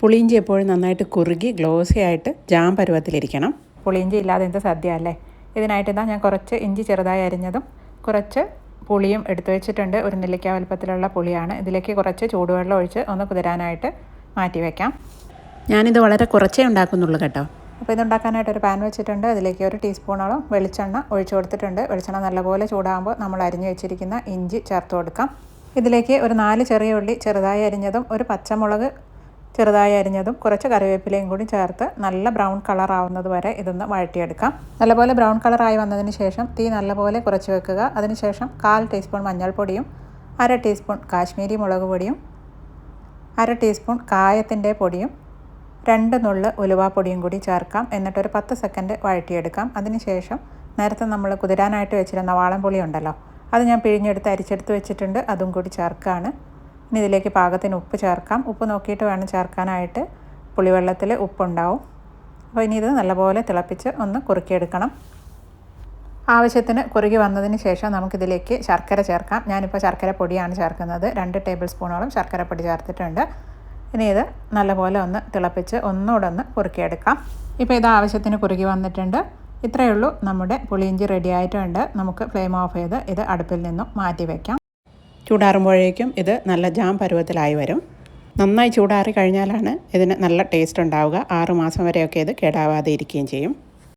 പുളിയിഞ്ചി എപ്പോഴും നന്നായിട്ട് കുറുകി ഗ്ലോസി ആയിട്ട് ജാം പരുവത്തിലിരിക്കണം. പുളിയിഞ്ചി ഇല്ലാതെ എന്ത് സദ്യ അല്ലേ. ഇതിനായിട്ട് ഞാൻ കുറച്ച് ഇഞ്ചി ചെറുതായി അരിഞ്ഞതും കുറച്ച് പുളിയും എടുത്തു വെച്ചിട്ടുണ്ട്. ഒരു നെല്ലിക്ക വലുപ്പത്തിലുള്ള പുളിയാണ്. ഇതിലേക്ക് കുറച്ച് ചൂടുവെള്ളം ഒഴിച്ച് ഒന്ന് കുതിരാനായിട്ട് മാറ്റി വയ്ക്കാം. ഞാനിത് വളരെ കുറച്ചേ ഉണ്ടാക്കുന്നുള്ളൂ കേട്ടോ. അപ്പോൾ ഇതുണ്ടാക്കാനായിട്ട് ഒരു പാൻ വെച്ചിട്ടുണ്ട്. അതിലേക്ക് ഒരു ടീസ്പൂണോളം വെളിച്ചെണ്ണ ഒഴിച്ചു കൊടുത്തിട്ടുണ്ട്. വെളിച്ചെണ്ണ നല്ലപോലെ ചൂടാകുമ്പോൾ നമ്മൾ അരിഞ്ഞു വെച്ചിരിക്കുന്ന ഇഞ്ചി ചേർത്ത് കൊടുക്കാം. ഇതിലേക്ക് ഒരു 4 ചെറിയ ഉള്ളി ചെറുതായി അരിഞ്ഞതും ഒരു പച്ചമുളക് ചെറുതായി അരിഞ്ഞതും കുറച്ച് കറിവേപ്പിലയും കൂടി ചേർത്ത് നല്ല ബ്രൗൺ കളർ ആവുന്നത് വരെ ഇതൊന്ന് വഴറ്റിയെടുക്കാം. നല്ലപോലെ ബ്രൗൺ കളറായി വന്നതിന് ശേഷം തീ നല്ലപോലെ കുറച്ച് വെക്കുക. അതിനുശേഷം 1/4 ടീസ്പൂൺ മഞ്ഞൾപ്പൊടിയും 1/2 ടീസ്പൂൺ കാശ്മീരി മുളക് പൊടിയും 1/2 ടീസ്പൂൺ കായത്തിൻ്റെ പൊടിയും 2 നുള്ള് ഉലുവാപ്പൊടിയും കൂടി ചേർക്കാം. എന്നിട്ടൊരു 10 സെക്കൻഡ് വഴറ്റിയെടുക്കാം. അതിനുശേഷം നേരത്തെ നമ്മൾ കുതിരാനായിട്ട് വെച്ചിരുന്ന വാളൻപുളി ഉണ്ടല്ലോ, അത് ഞാൻ പിഴിഞ്ഞെടുത്ത് അരിച്ചെടുത്ത് വെച്ചിട്ടുണ്ട്. അതും കൂടി ചേർക്കുകയാണ്. ഇനി ഇതിലേക്ക് പാകത്തിന് ഉപ്പ് ചേർക്കാം. ഉപ്പ് നോക്കിയിട്ട് വേണം ചേർക്കാനായിട്ട്. പുളിവെള്ളത്തിൽ ഉപ്പുണ്ടാവും. അപ്പോൾ ഇനി ഇത് നല്ലപോലെ തിളപ്പിച്ച് ഒന്ന് കുറുക്കിയെടുക്കണം. ആവശ്യത്തിന് കുറുകി വന്നതിന് ശേഷം നമുക്കിതിലേക്ക് ശർക്കര ചേർക്കാം. ഞാനിപ്പോൾ ശർക്കര പൊടിയാണ് ചേർക്കുന്നത്. 2 ടേബിൾ സ്പൂണോളം ശർക്കര പൊടി ചേർത്തിട്ടുണ്ട്. ഇനി ഇത് നല്ലപോലെ ഒന്ന് തിളപ്പിച്ച് ഒന്നുകൂടെ ഒന്ന് കുറുക്കിയെടുക്കാം. ഇപ്പോൾ ഇത് ആവശ്യത്തിന് കുറുകി വന്നിട്ടുണ്ട്. ഇത്രയേ ഉള്ളൂ, നമ്മുടെ പുളിയിഞ്ചി റെഡി ആയിട്ടുണ്ട്. നമുക്ക് ഫ്ലെയിം ഓഫ് ചെയ്ത് ഇത് അടുപ്പിൽ നിന്നും മാറ്റി വയ്ക്കാം. ചൂടാറുമ്പോഴേക്കും ഇത് നല്ല ജാം പരുവത്തിലായി വരും. നന്നായി ചൂടാറി കഴിഞ്ഞാലാണ് ഇതിന് നല്ല ടേസ്റ്റ് ഉണ്ടാവുക. 6 മാസം വരെയൊക്കെ ഇത് കേടാവാതെ ഇരിക്കുകയും ചെയ്യും.